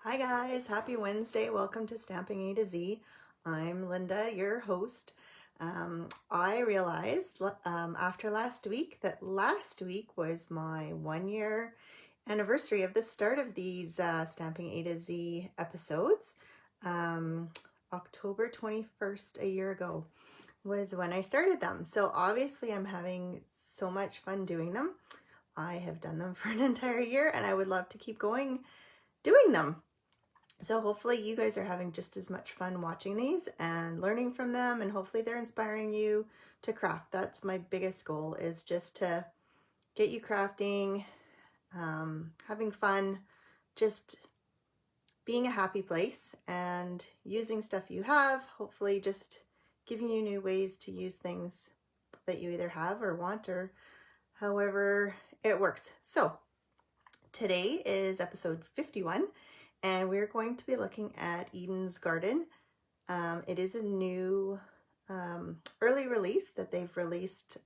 Hi guys, happy Wednesday. Welcome to Stamping A to Z. I'm Linda, your host. I realized after last week that last week was my 1 year anniversary of the start of these Stamping A to Z episodes. October 21st, a year ago, was when I started them. So obviously I'm having so much fun doing them. I have done them for an entire year and I would love to keep going doing them. So hopefully you guys are having just as much fun watching these and learning from them, and hopefully they're inspiring you to craft. That's my biggest goal, is just to get you crafting, having fun, just being a happy place and using stuff you have, hopefully just giving you new ways to use things that you either have or want, or however it works. So today is episode 51. And we're going to be looking at Eden's Garden. It is a new early release that they've released.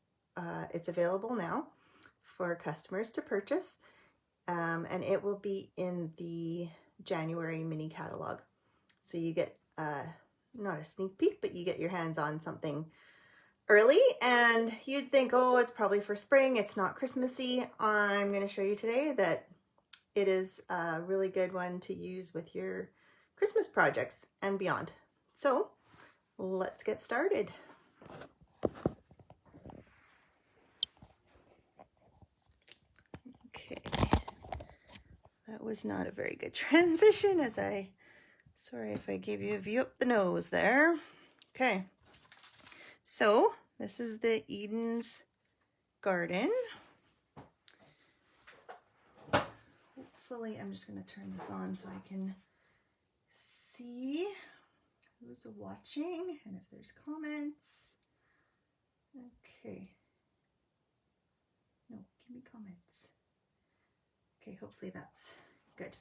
It's available now for customers to purchase. And it will be in the January mini catalog. So you get not a sneak peek, but you get your hands on something early. And you'd think, oh, it's probably for spring. It's not Christmassy. I'm going to show you today that it is a really good one to use with your Christmas projects and beyond. So let's get started. Okay, that was not a very good transition, sorry if I gave you a view up the nose there. Okay, so this is the Eden's Garden. Hopefully, I'm just going to turn this on so I can see who's watching and if there's comments. Okay. No, give me comments. Okay, hopefully that's good.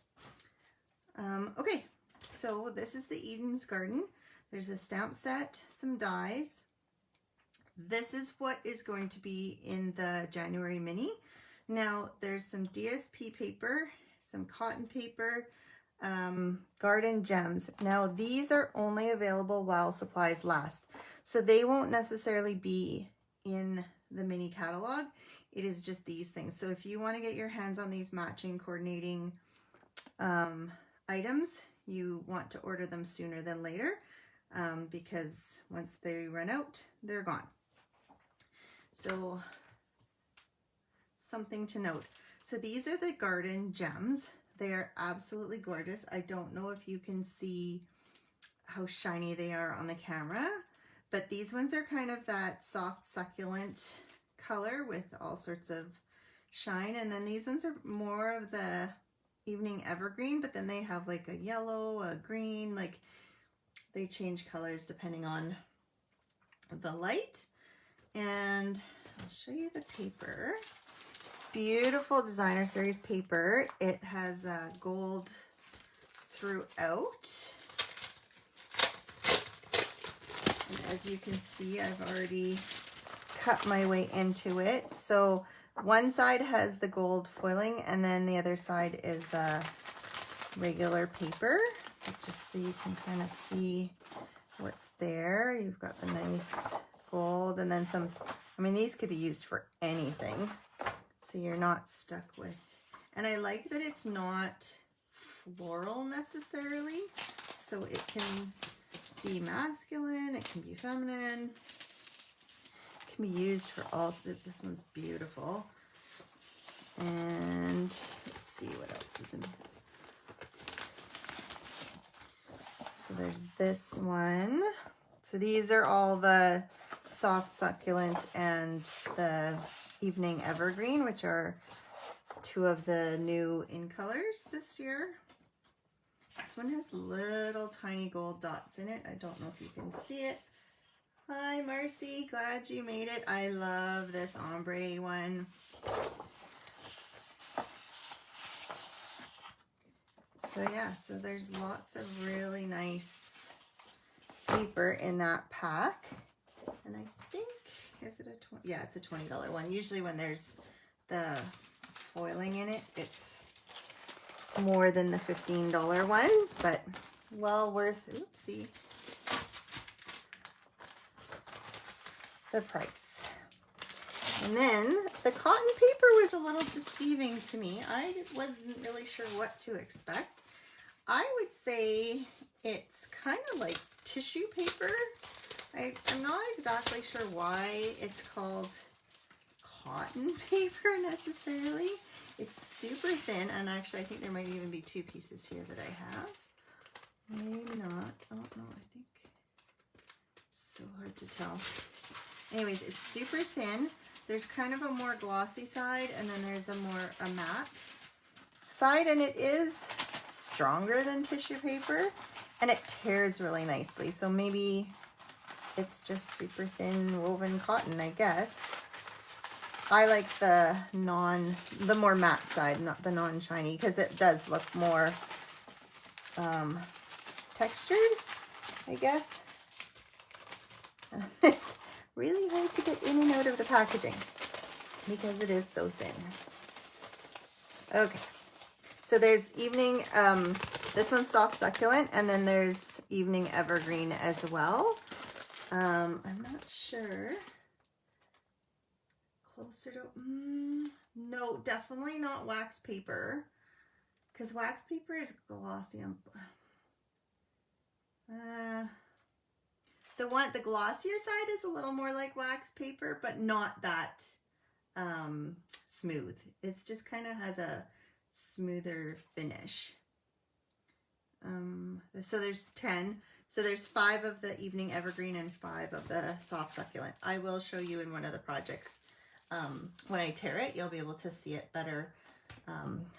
Okay, so this is the Eden's Garden. There's a stamp set, some dies. This is what is going to be in the January mini. Now, there's some DSP paper, some cotton paper, garden gems. Now, these are only available while supplies last, so they won't necessarily be in the mini catalog. It is just these things. So if you want to get your hands on these matching coordinating items, you want to order them sooner than later, because once they run out, they're gone. So something to note. So these are the garden gems. They are absolutely gorgeous. I don't know if you can see how shiny they are on the camera, but these ones are kind of that soft succulent color with all sorts of shine. And then these ones are more of the evening evergreen, but then they have like a yellow, a green, like they change colors depending on the light. And I'll show you the paper. Beautiful designer series paper. It has gold throughout. And as you can see, I've already cut my way into it. So one side has the gold foiling and then the other side is regular paper. Just so you can kind of see what's there. You've got the nice gold and then some, I mean, these could be used for anything. So you're not stuck with, and I like that it's not floral necessarily. So it can be masculine, it can be feminine, it can be used for all. So this one's beautiful. And let's see what else is in here. So there's this one. So these are all the soft succulent and the evening evergreen, which are two of the new in colors this year. This one has little tiny gold dots in it. I don't know if you can see it. Hi Marcy, glad you made it. I love this ombre one. So yeah, so there's lots of really nice paper in that pack. And I think, is it a 20? Yeah, it's a $20 one. Usually when there's the foiling in it, it's more than the $15 ones, but well worth, oopsie, the price. And then the cotton paper was a little deceiving to me. I wasn't really sure what to expect. I would say it's kind of like tissue paper. I'm not exactly sure why it's called cotton paper necessarily. It's super thin, and actually I think there might even be two pieces here that I have. Maybe not. I don't know. I think it's so hard to tell. Anyways, it's super thin. There's kind of a more glossy side, and then there's a matte side, and it is stronger than tissue paper, and it tears really nicely. So maybe it's just super thin woven cotton, I guess. I like the more matte side, not the non-shiny, because it does look more textured, I guess. It's really hard to get in and out of the packaging because it is so thin. Okay, so there's evening, this one's soft succulent, and then there's evening evergreen as well. I'm not sure. Closer to, no, definitely not wax paper, because wax paper is glossy. The glossier side is a little more like wax paper, but not that smooth. It's just kind of has a smoother finish. So there's 10. So there's 5 of the evening evergreen and 5 of the soft succulent. I will show you in one of the projects. When I tear it, you'll be able to see it better,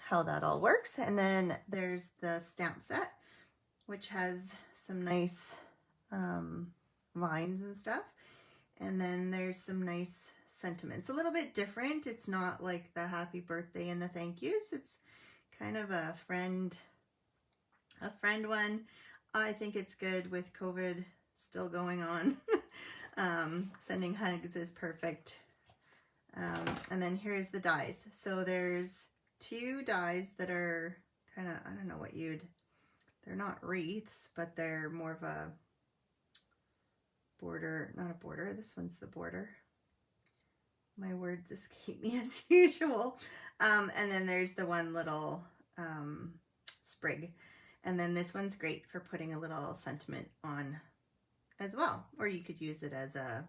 how that all works. And then there's the stamp set, which has some nice vines and stuff. And then there's some nice sentiments. A little bit different. It's not like the happy birthday and the thank yous. It's kind of a friend one. I think it's good with COVID still going on. Sending hugs is perfect. And then here's the dies. So there's 2 dies that are kind of, I don't know what they're not wreaths, but they're more of a border, not a border. This one's the border. My words escape me as usual. And then there's the one little sprig. And then this one's great for putting a little sentiment on as well. Or you could use it as a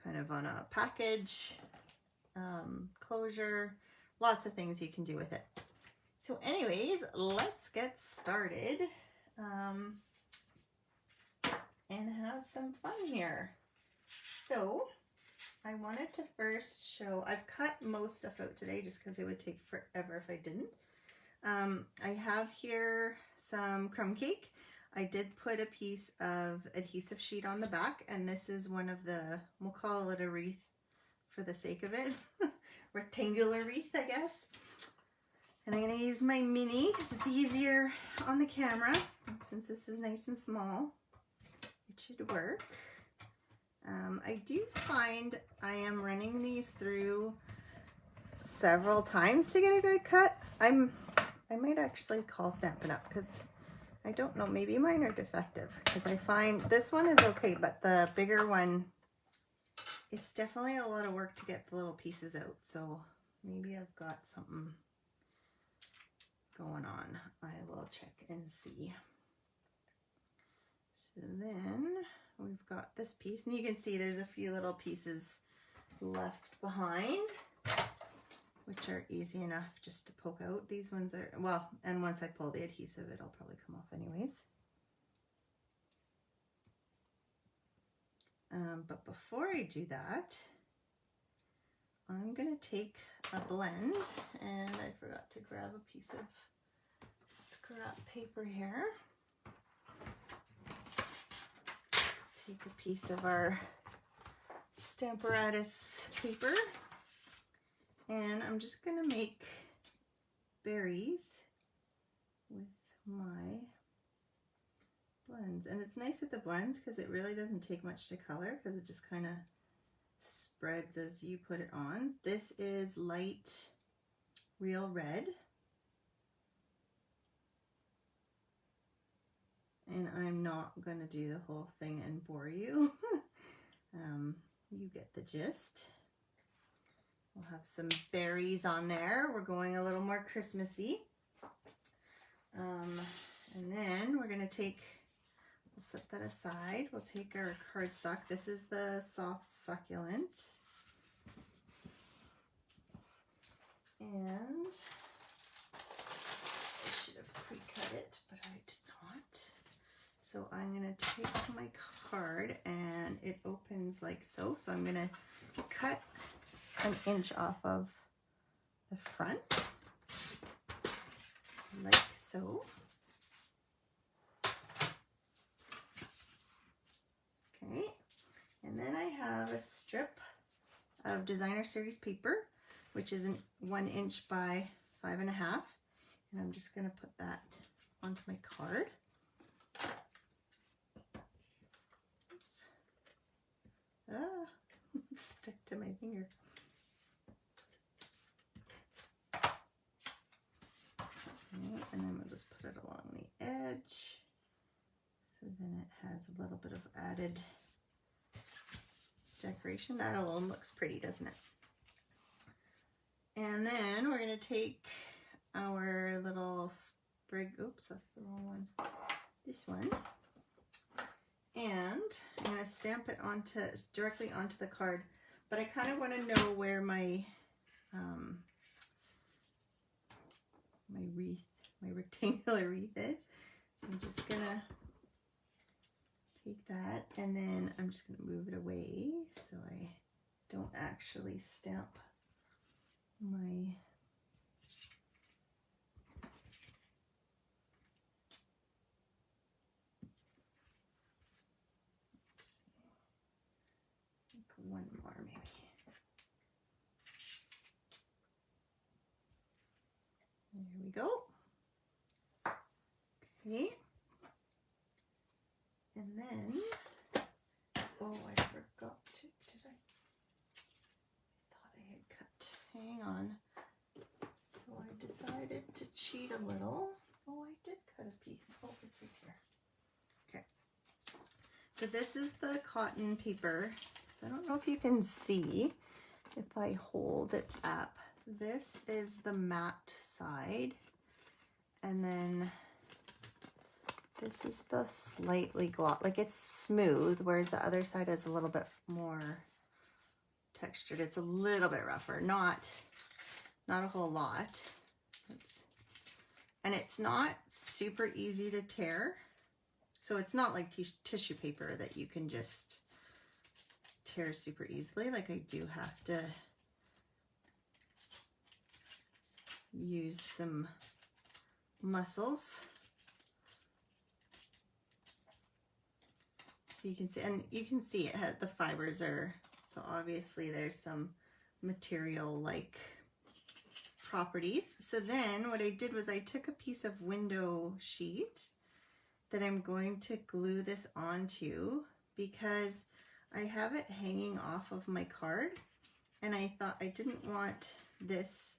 kind of on a package, closure, lots of things you can do with it. So anyways, let's get started and have some fun here. So I wanted to first show, I've cut most stuff out today just because it would take forever if I didn't. I have here some crumb cake. I did put a piece of adhesive sheet on the back, and this is one of the, we'll call it a wreath for the sake of it, rectangular wreath, I guess. And I'm going to use my mini because it's easier on the camera. Since this is nice and small, it should work. I do find I am running these through several times to get a good cut. I might actually call Stampin' Up! Because I don't know, maybe mine are defective, because I find this one is okay, but the bigger one, it's definitely a lot of work to get the little pieces out. So maybe I've got something going on. I will check and see. So then we've got this piece, and you can see there's a few little pieces left behind, which are easy enough just to poke out. These ones are, well, and once I pull the adhesive, it'll probably come off anyways. But before I do that, I'm gonna take a blend, and I forgot to grab a piece of scrap paper here. Take a piece of our Stamparatus paper, and I'm just gonna make berries with my blends. And it's nice with the blends because it really doesn't take much to color, because it just kind of spreads as you put it on. This is light real red, and I'm not going to do the whole thing and bore you. You get the gist. We'll have some berries on there. We're going a little more Christmassy. And then we're going to take, we'll set that aside. We'll take our cardstock. This is the soft succulent. And I should have pre-cut it, but I did not. So I'm going to take my card and it opens like so. So I'm going to cut an inch off of the front like so. Okay, and then I have a strip of Designer Series paper, which is 1 inch by 5.5, and I'm just going to put that onto my card. Oops. Ah, stick to my finger. Okay, and then we'll just put it along the edge, so then it has a little bit of added decoration. That alone looks pretty, doesn't it? And then we're going to take our little sprig, oops, that's the wrong one, this one, and I'm going to stamp it directly onto the card, but I kind of want to know where my my rectangular wreath is. So I'm just going to take that, and then I'm just going to move it away so I don't actually stamp my one more maybe. There we go. Okay. And then, oh, I forgot to, did I thought I had cut. Hang on. So I decided to cheat a little. Oh, I did cut a piece. Oh, it's right here. Okay. So this is the cotton paper. So I don't know if you can see if I hold it up. This is the matte side. And then this is the slightly gloss, like it's smooth, whereas the other side is a little bit more textured. It's a little bit rougher, not a whole lot. Oops. And it's not super easy to tear. So it's not like tissue paper that you can just tear super easily. Like I do have to use some muscles. So you can see, and you can see it had, the fibers are, so obviously there's some material like properties. So then what I did was I took a piece of window sheet that I'm going to glue this onto because I have it hanging off of my card, and I thought I didn't want this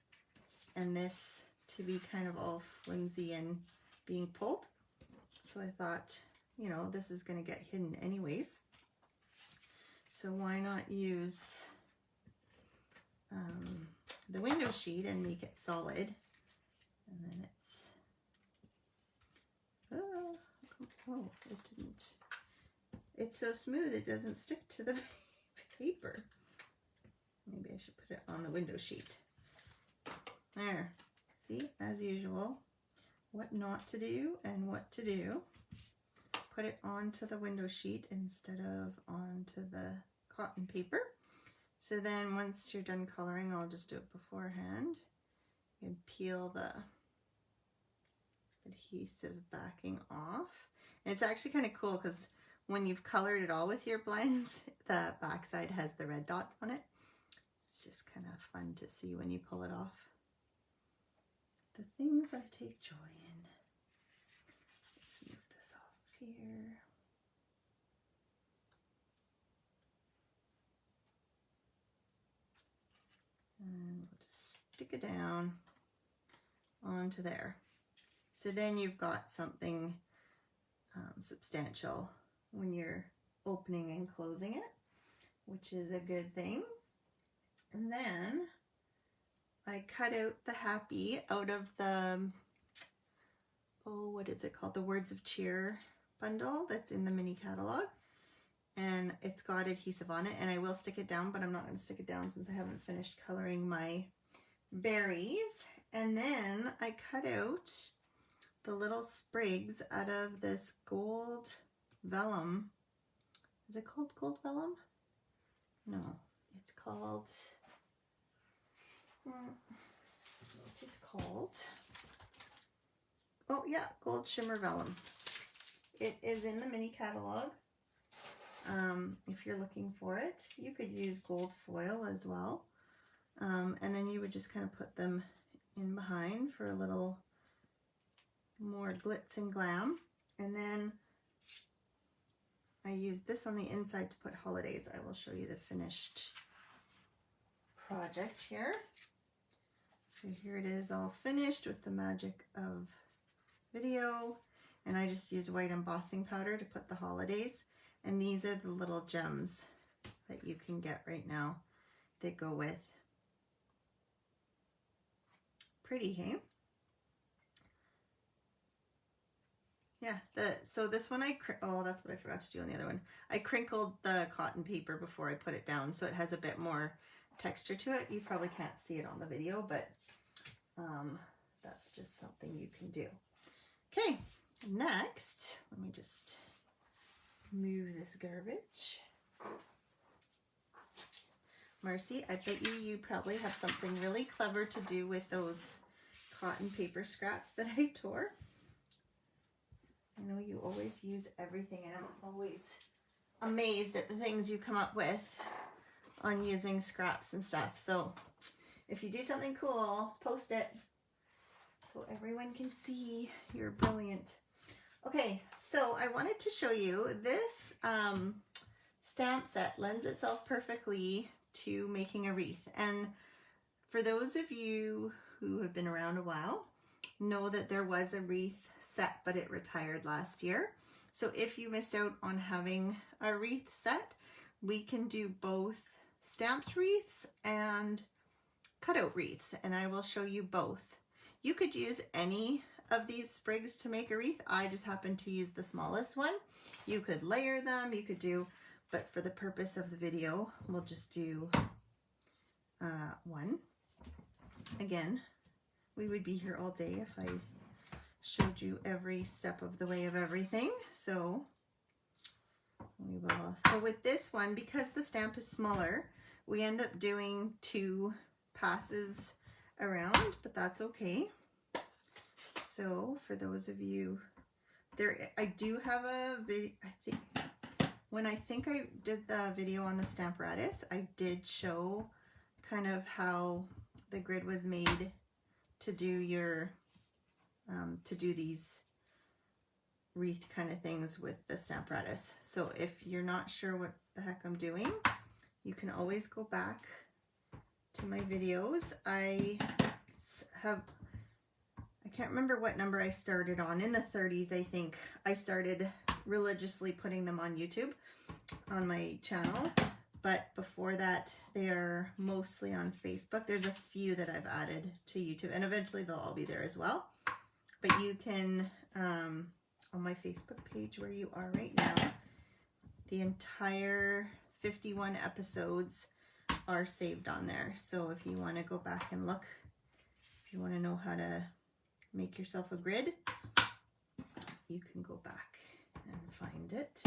and this to be kind of all flimsy and being pulled. So I thought, you know, this is going to get hidden anyways. So why not use the window sheet and make it solid? And then it's, oh, it didn't. It's so smooth it doesn't stick to the paper. Maybe I should put it on the window sheet. There. See, as usual, what not to do and what to do. Put it onto the window sheet instead of onto the cotton paper. So then once you're done coloring, I'll just do it beforehand. You can peel the adhesive backing off. And it's actually kind of cool because when you've colored it all with your blends, the backside has the red dots on it. It's just kind of fun to see when you pull it off. The things I take joy in. Let's move this off here. And we'll just stick it down onto there. So then you've got something substantial when you're opening and closing it, which is a good thing. And then I cut out the happy out of the, oh, what is it called? The Words of Cheer bundle that's in the mini catalog. And it's got adhesive on it, and I will stick it down, but I'm not going to stick it down since I haven't finished coloring my berries. And then I cut out the little sprigs out of this gold vellum. Is it called gold vellum? No, it's called, it is called, oh yeah, gold shimmer vellum. It is in the mini catalog. If you're looking for it, you could use gold foil as well. And then you would just kind of put them in behind for a little more glitz and glam. And then I used this on the inside to put holidays. I will show you the finished project here. So here it is all finished with the magic of video. And I just used white embossing powder to put the holidays. And these are the little gems that you can get right now that go with. Pretty, hey? Yeah, so this one oh, that's what I forgot to do on the other one. I crinkled the cotton paper before I put it down, so it has a bit more texture to it. You probably can't see it on the video, but that's just something you can do. Okay, next, let me just move this garbage. Marcy, I bet you probably have something really clever to do with those cotton paper scraps that I tore. I know you always use everything, and I'm always amazed at the things you come up with on using scraps and stuff. So if you do something cool, post it so everyone can see you're brilliant. Okay, so I wanted to show you this stamp set lends itself perfectly to making a wreath. And for those of you who have been around a while, know that there was a wreath set, but it retired last year. So if you missed out on having a wreath set, we can do both stamped wreaths and cutout wreaths, and I will show you both. You could use any of these sprigs to make a wreath. I just happen to use the smallest one. You could layer them, you could do, but for the purpose of the video, we'll just do one. Again, we would be here all day if I showed you every step of the way of everything. So we will. So with this one, because the stamp is smaller, we end up doing 2 passes around, but that's okay. So for those of you there, I do have a video. I think I did the video on the Stamparatus, I did show kind of how the grid was made to do your to do these wreath kind of things with the Stamparatus. So if you're not sure what the heck I'm doing, you can always go back to my videos. I can't remember what number I started on. In the 30s, I think I started religiously putting them on YouTube on my channel. But before that, they're mostly on Facebook. There's a few that I've added to YouTube, and eventually they'll all be there as well. But you can, on my Facebook page where you are right now, the entire 51 episodes are saved on there. So if you want to go back and look, if you want to know how to make yourself a grid, you can go back and find it.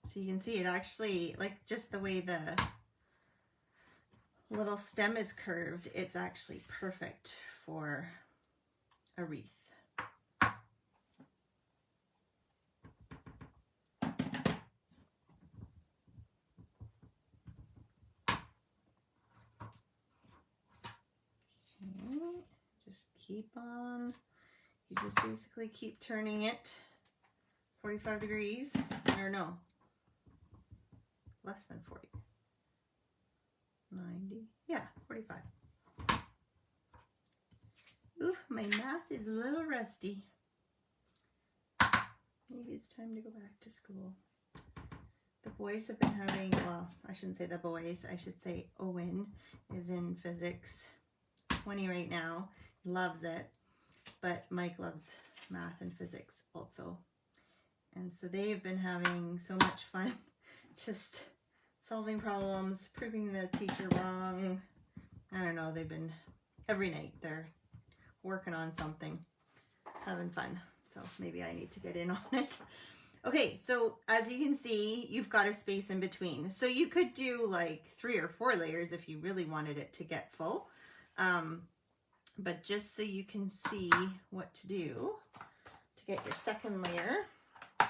So you can see it actually, like just the way the little stem is curved, it's actually perfect for a wreath. Just keep on, you just basically keep turning it 45 degrees, or no, less than 40, 90, yeah, 45. Ooh, my math is a little rusty. maybe it's time to go back to school. The boys have been having, well, I shouldn't say the boys, I should say Owen is in physics 20 right now. He loves it, but Mike loves math and physics also. And so they've been having so much fun just solving problems, proving the teacher wrong. I don't know, they've been, every night they're working on something, having fun. So maybe I need to get in on it. Okay, so as you can see, you've got a space in between. So you could do like 3 or 4 layers if you really wanted it to get full. But just so you can see what to do to get your second layer,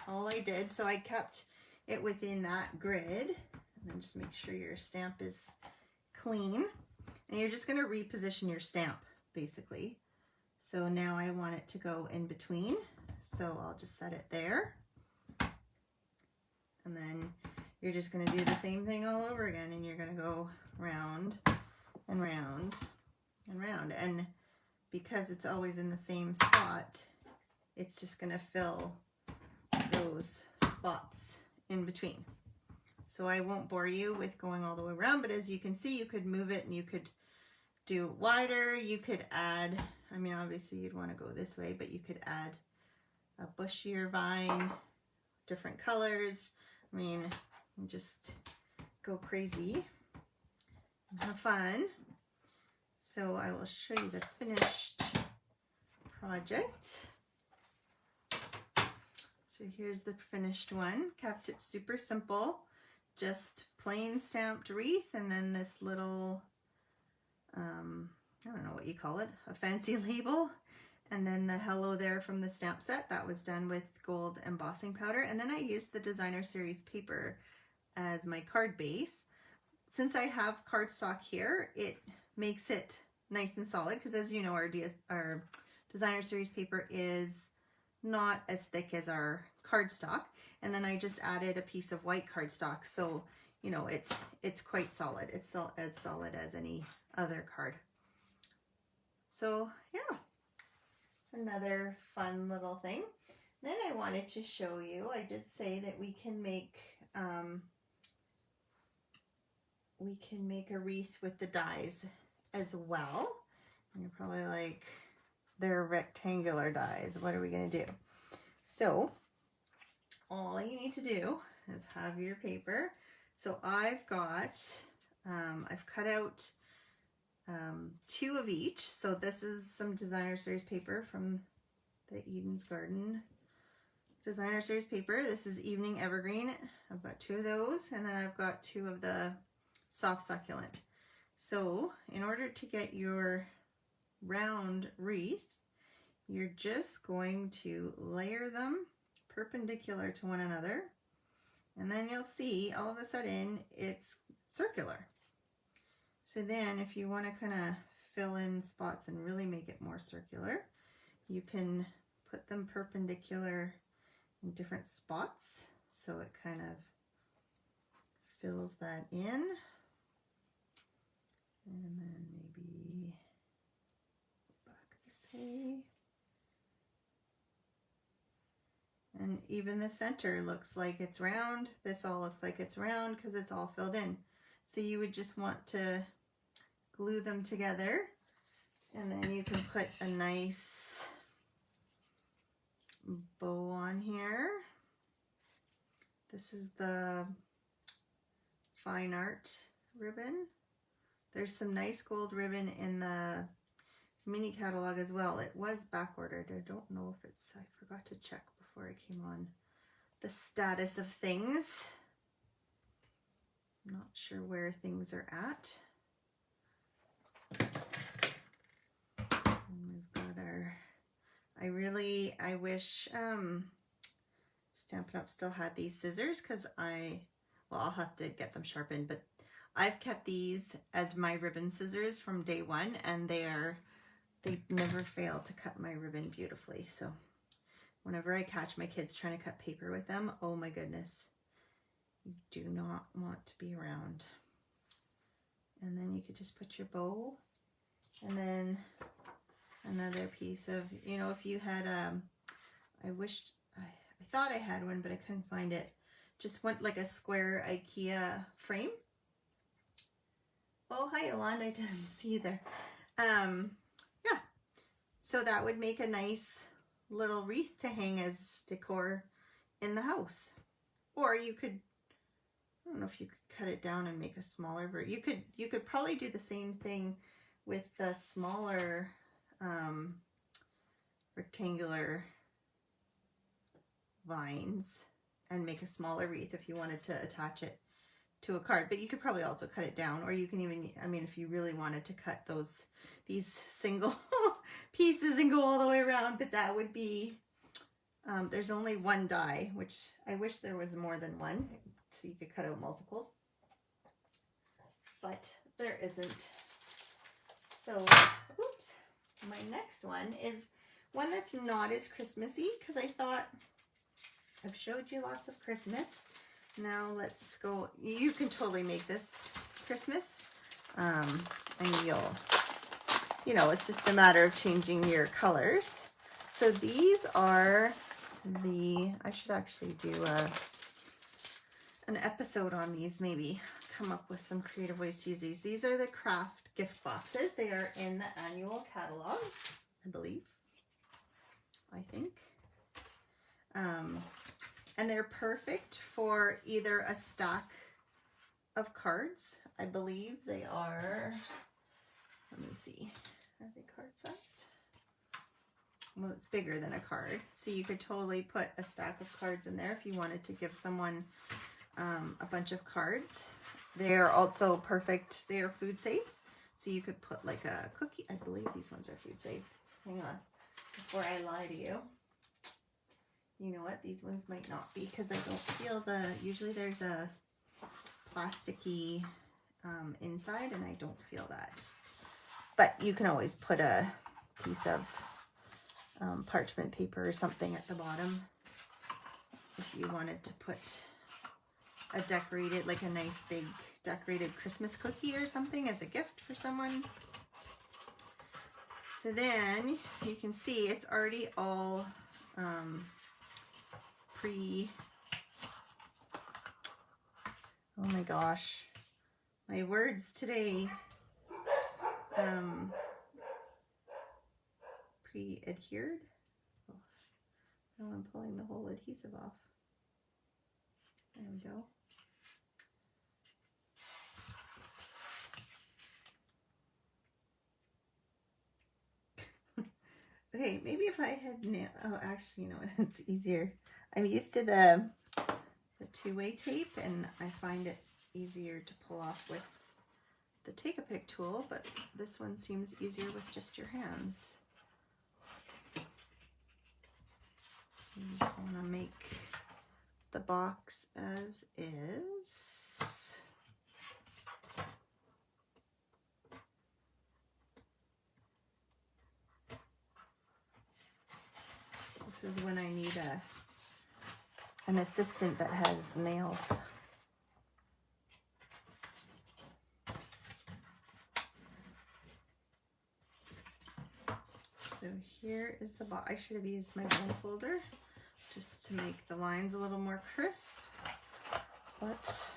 all I did, so I kept it within that grid, and then just make sure your stamp is clean. And you're just going to reposition your stamp, basically. So now I want it to go in between, so I'll just set it there. And then you're just going to do the same thing all over again, and you're going to go round and round and round. And because it's always in the same spot, it's just going to fill those spots in between. So I won't bore you with going all the way around, but as you can see, you could move it and you could do it wider. You could add, I mean, obviously you'd want to go this way, but you could add a bushier vine, different colors. I mean, just go crazy and have fun. So I will show you the finished project. So here's the finished one. Kept it super simple, just plain stamped wreath, and then this little, I don't know what you call it, a fancy label. And then the hello there from the stamp set, that was done with gold embossing powder. And then I used the Designer Series paper as my card base. Since I have cardstock here, it makes it nice and solid, because as you know, our Designer Series paper is not as thick as our cardstock. And then I just added a piece of white cardstock, so you know it's quite solid. It's as solid as any other card. So yeah, another fun little thing. Then I wanted to show you, I did say that we can make a wreath with the dies as well. And you're probably like, they're rectangular dies, what are we going to do? So all you need to do is have your paper. So I've got, I've cut out 2 of each. So this is some Designer Series paper from the Eden's Garden Designer Series paper. This is Evening Evergreen. I've got 2 of those, and then I've got 2 of the Soft Succulent. So in order to get your round wreath, you're just going to layer them perpendicular to one another, and then you'll see all of a sudden it's circular. So then if you want to kind of fill in spots and really make it more circular, you can put them perpendicular in different spots, so it kind of fills that in. And then maybe back this way. And even the center looks like it's round. This all looks like it's round because it's all filled in. So you would just want to glue them together, and then you can put a nice bow on here. This is the Fine Art ribbon. There's some nice gold ribbon in the mini catalog as well. It was back ordered. I don't know if it's, I forgot to check before I came on the status of things. I'm not sure where things are at. And we've got our, I wish Stampin' Up! Still had these scissors, because I'll have to get them sharpened, but I've kept these as my ribbon scissors from day one, and they never fail to cut my ribbon beautifully. So whenever I catch my kids trying to cut paper with them, oh my goodness, you do not want to be around. And then you could just put your bow, and then another piece of, you know, if you had, I I thought I had one, but I couldn't find it. Just went like a square IKEA frame. Oh, hi, Yolanda. I didn't see you there. Yeah. So that would make a nice little wreath to hang as decor in the house. Or you could, I don't know if you could cut it down and make a smaller version. You could probably do the same thing with the smaller rectangular vines and make a smaller wreath if you wanted to attach it to a card. But you could probably also cut it down, or you can even, I mean, if you really wanted to cut these single pieces and go all the way around, but that would be, there's only one die, which I wish there was more than one, so you could cut out multiples, but there isn't. So, oops, my next one is one that's not as Christmassy, because I thought I've showed you lots of Christmas. Now let's go, you can totally make this Christmas, and you know, it's just a matter of changing your colors. So these are I should actually do an episode on these, maybe come up with some creative ways to use these. These are the craft gift boxes. They are in the annual catalog, I believe. I think. And they're perfect for either a stack of cards. I believe they are, let me see, are they card sized? Well, it's bigger than a card. So you could totally put a stack of cards in there if you wanted to give someone a bunch of cards. They are also perfect. They are food safe. So you could put like a cookie. I believe these ones are food safe. Hang on, before I lie to you. You know what? These ones might not be, because I don't feel usually there's a plasticky inside, and I don't feel that. But you can always put a piece of parchment paper or something at the bottom if you wanted to put a decorated, like a nice big decorated Christmas cookie or something as a gift for someone. So then you can see it's already all oh my gosh, my words today, pre-adhered. Oh, now I'm pulling the whole adhesive off. There we go. Okay, maybe if I had oh, actually, you know what, it's easier. I'm used to the two-way tape, and I find it easier to pull off with the Take-A-Pic tool, but this one seems easier with just your hands. So you just want to make the box as is. This is when I need an assistant that has nails. So here is the box. I should have used my bone folder just to make the lines a little more crisp, but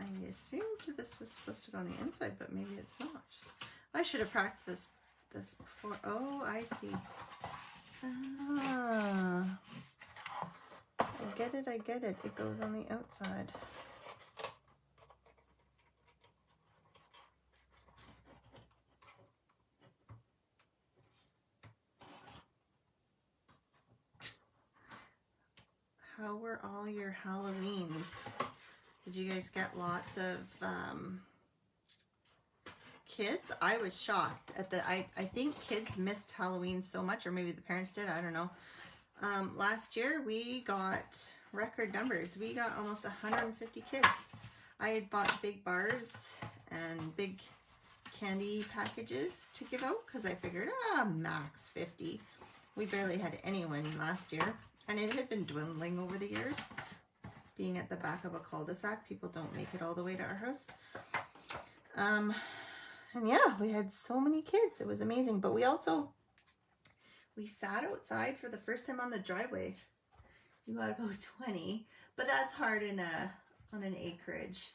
I assumed this was supposed to go on the inside, but maybe it's not. I should have practiced this before. Oh, I see. Ah, I get it, I get it. It goes on the outside. How were all your Halloweens? Did you guys get lots of kids? I was shocked at the, I think kids missed Halloween so much, or maybe the parents did, I don't know. Last year we got record numbers. We got almost 150 kids. I had bought big bars and big candy packages to give out because I figured, max 50. We barely had anyone last year, and it had been dwindling over the years. Being at the back of a cul-de-sac, people don't make it all the way to our house. And yeah, we had so many kids. It was amazing. But we also we sat outside for the first time on the driveway. We got about 20, but that's hard on an acreage.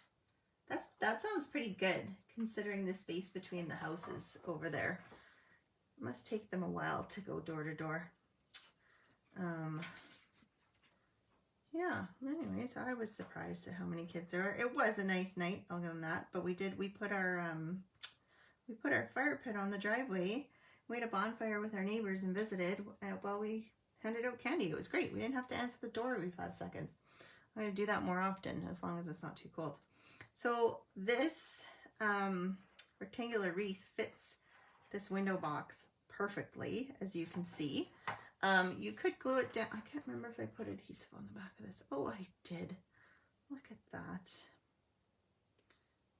That sounds pretty good considering the space between the houses over there. It must take them a while to go door to door. Yeah, anyways, I was surprised at how many kids there are. It was a nice night, I'll give them that, but we put our fire pit on the driveway. We had a bonfire with our neighbors and visited while we handed out candy. It was great. We didn't have to answer the door every 5 seconds. I'm going to do that more often as long as it's not too cold. So this rectangular wreath fits this window box perfectly, as you can see. You could glue it down. I can't remember if I put adhesive on the back of this. Oh, I did. Look at that.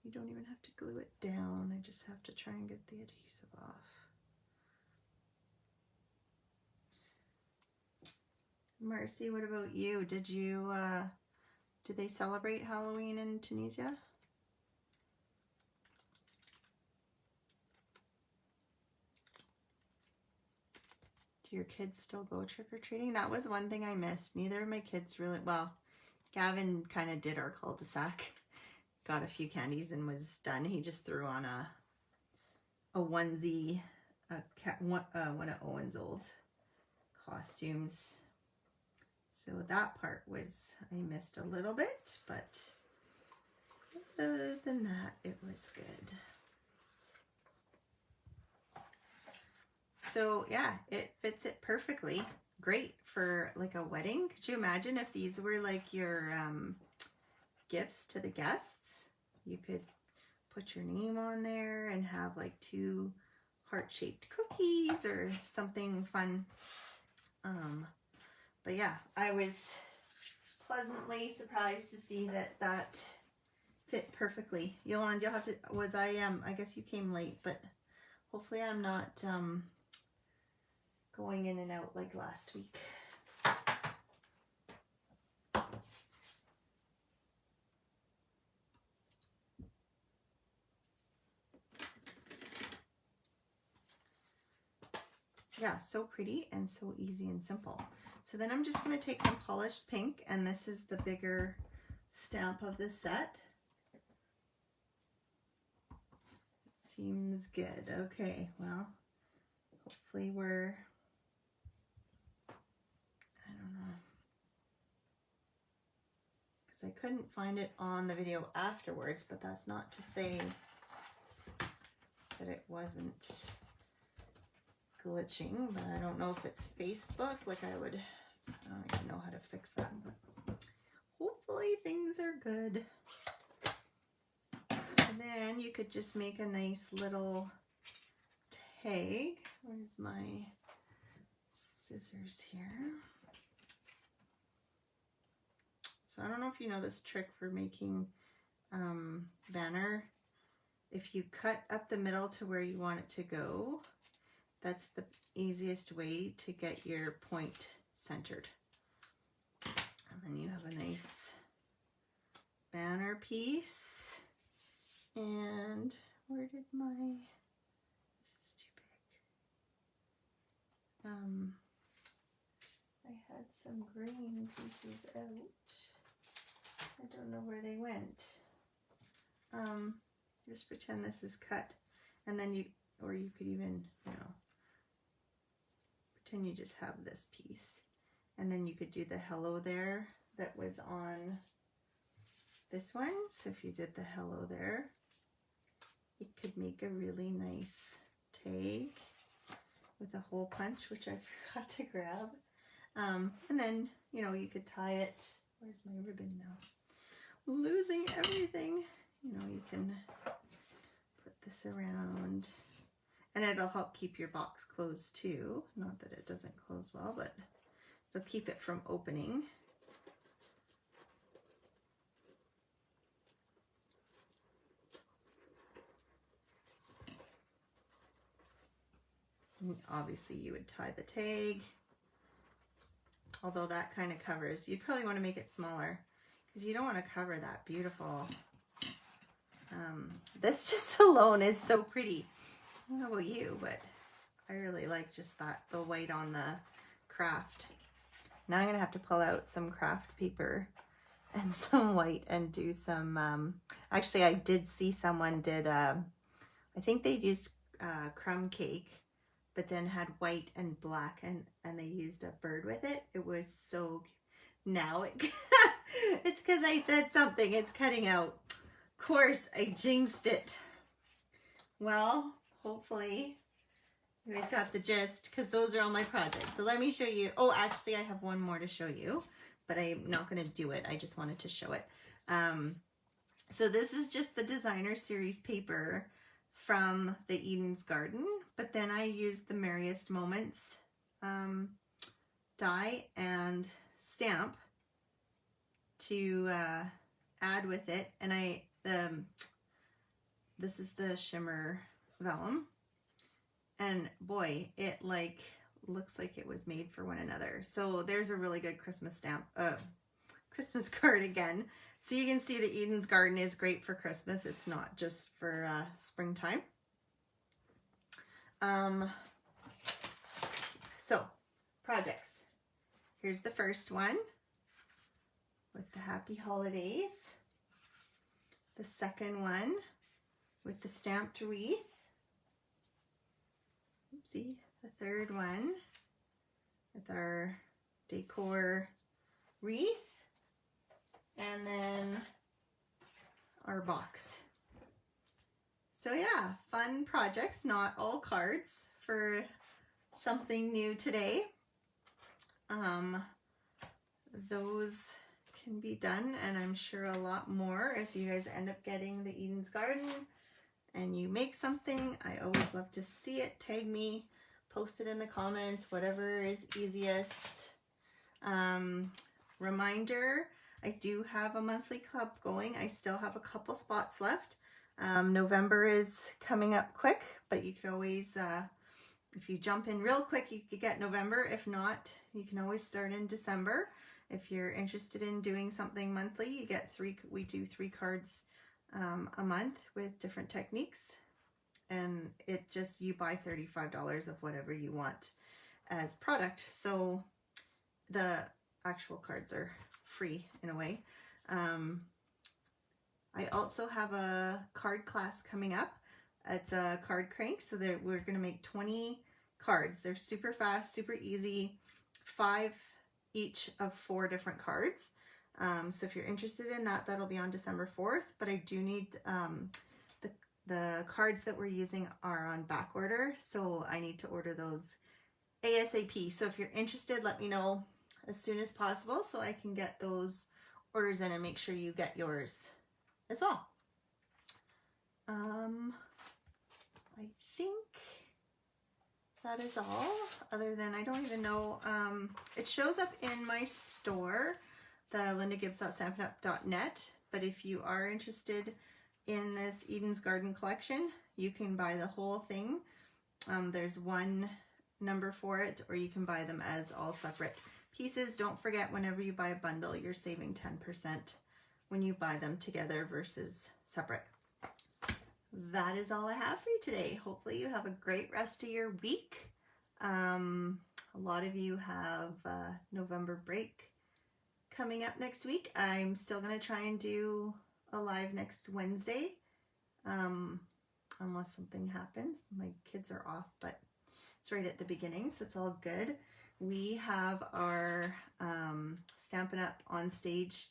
You don't even have to glue it down. I just have to try and get the adhesive off. Marcy, what about you? Did they celebrate Halloween in Tunisia? Do your kids still go trick-or-treating? That was one thing I missed. Neither of my kids really, well, Gavin kind of did our cul-de-sac. Got a few candies and was done. He just threw on a onesie, one of Owen's old costumes. So that part was, I missed a little bit, but other than that, it was good. So yeah, it fits it perfectly. Great for like a wedding. Could you imagine if these were like your gifts to the guests? You could put your name on there and have like 2 heart-shaped cookies or something fun. But yeah, I was pleasantly surprised to see that fit perfectly. Yolande, you'll have to, I guess you came late, but hopefully I'm not going in and out like last week. Yeah, so pretty and so easy and simple. So then I'm just going to take some polished pink, and this is the bigger stamp of the set. Seems good. Okay, well, hopefully we're, I don't know, because I couldn't find it on the video afterwards, but that's not to say that it wasn't glitching, but I don't know if it's Facebook. Like I don't even know how to fix that, but hopefully things are good. So then you could just make a nice little tag. Where's my scissors here? So I don't know if you know this trick for making banner. If you cut up the middle to where you want it to go, that's the easiest way to get your point centered. And then you have a nice banner piece. And where did this is too big. I had some green pieces out. I don't know where they went. Just pretend this is cut. And then you could even, pretend you just have this piece, and then you could do the hello there that was on this one. So if you did the hello there, it could make a really nice tag with a hole punch, which I forgot to grab. And then, you could tie it. Where's my ribbon now? Losing everything. You can put this around. And it'll help keep your box closed too. Not that it doesn't close well, but it'll keep it from opening. And obviously you would tie the tag. Although that kind of covers, you'd probably want to make it smaller because you don't want to cover that beautiful. This just alone is so pretty. I don't know about you, but I really like just that, the white on the craft. Now I'm gonna have to pull out some craft paper and some white and do some, actually I did see someone did, I think they used crumb cake, but then had white and black and they used a bird with it. It was so cute. Now it's because I said something, it's cutting out. Of course, I jinxed it. Well, hopefully you guys got the gist, because those are all my projects. So let me show you. Oh, actually I have one more to show you, but I'm not going to do it. I just wanted to show it. So this is just the designer series paper from the Eden's Garden, but then I used the Merriest Moments die and stamp to add with it, and this is the shimmer vellum, and boy, it like looks like it was made for one another. So there's a really good Christmas stamp, Christmas card again. So you can see that Eden's Garden is great for Christmas. It's not just for springtime. So projects. Here's the first one with the happy holidays. The second one with the stamped wreath. Oopsie. The third one with our decor wreath. And then our box. So yeah, fun projects, not all cards, for something new today. Those can be done, and I'm sure a lot more if you guys end up getting the Eden's Garden and you make something. I always love to see it. Tag me, post it in the comments, whatever is easiest. Reminder, I do have a monthly club going. I still have a couple spots left. November is coming up quick, but you could always, if you jump in real quick, you could get November. If not, you can always start in December. If you're interested in doing something monthly, you get we do 3 cards a month with different techniques, and it just, you buy $35 of whatever you want as product. So the actual cards are free in a way. I also have a card class coming up. It's a card crank, so that we're going to make 20 cards. They're super fast, super easy, 5 each of 4 different cards. So if you're interested in that, that'll be on December 4th, but I do need, the cards that we're using are on back order, so I need to order those ASAP. So if you're interested, let me know as soon as possible so I can get those orders in and make sure you get yours as well. I think that is all, other than I don't even know. It shows up in my store, the lindagibbs.stampinup.net, but if you are interested in this Eden's Garden collection, you can buy the whole thing. There's one number for it, or you can buy them as all separate pieces. Don't forget, whenever you buy a bundle, you're saving 10% when you buy them together versus separate. That is all I have for you today. Hopefully you have a great rest of your week. A lot of you have November break coming up next week. I'm still going to try and do a live next Wednesday, unless something happens. My kids are off, but it's right at the beginning, so it's all good. We have our Stampin' Up! On Stage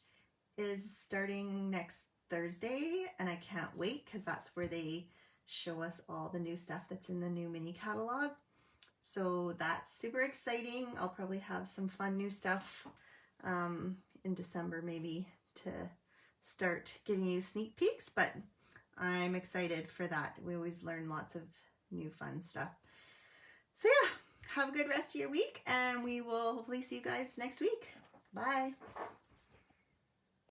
is starting next Thursday, and I can't wait because that's where they show us all the new stuff that's in the new mini catalog. So that's super exciting. I'll probably have some fun new stuff in December maybe to start giving you sneak peeks, but I'm excited for that. We always learn lots of new fun stuff. So yeah, have a good rest of your week, and we will hopefully see you guys next week. Bye.